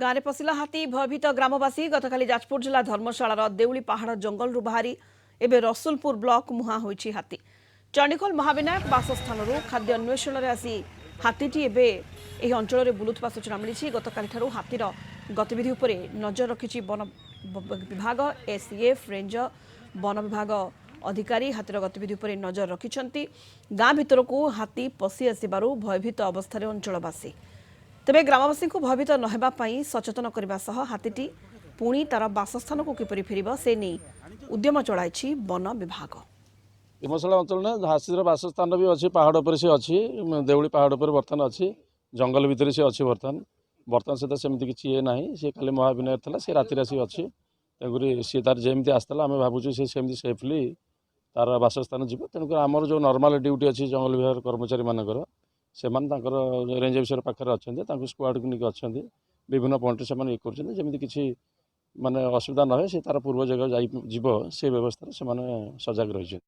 गाँव में पशिला हाथी भयभीत ग्रामवासी गतकाली जाजपुर जिला धर्मशालार देउली पहाड़ जंगल बाहरी एवं रसुलपुर ब्लॉक मुहां होइछि हाथी। चंडीखोल महाविनायक बासस्थान खाद्य अन्वेषण आसी हाथीटी एवं अंचल बुलुवा सूचना मिली। गतकाली हाथीर गतिविधि उपर नजर रखिछि वन विभाग, एसईएफ, रेंजर, वन विभाग अधिकारी हाथीर गतिविधि उपर नजर रखिछन्ति। गाँ भितर को हाथी पशि आसिबारु भयभीत अवस्था अंचलवासी तेबे ग्रामवासी को भयभीत नहेबापई सचेतन करने सह हाथीटी पुणी तार बासस्थान को किपरि फेरिब से नहीं उद्यम चलाइछि वन विभाग। भीमशाला अंचल ने हाथीर बासस्थान भी अच्छी पहाड़ पर से अच्छी देउली पहाड़ पर बर्तमान अच्छी जंगल भितर से अच्छी बर्तमान से सेमती किसी ये ना सी खाली महाविनायक था सी राति आसी अच्छी तेणुक सी तार जमी आसला आम भावुँ सी सेमती सेफली तार बासस्थान जीव। तेणुक आमर जो नॉर्मल ड्यूटी अच्छी जंगल विभाग कर्मचारी मानकर से रेंज अफिसर पाखे अच्छा स्क्वाड को लेकिन अच्छा विभिन्न पॉइंट से ये करमी किसी माने असुविधा न हो सी तार पूर्व जगह जीव से व्यवस्था से सजग रही।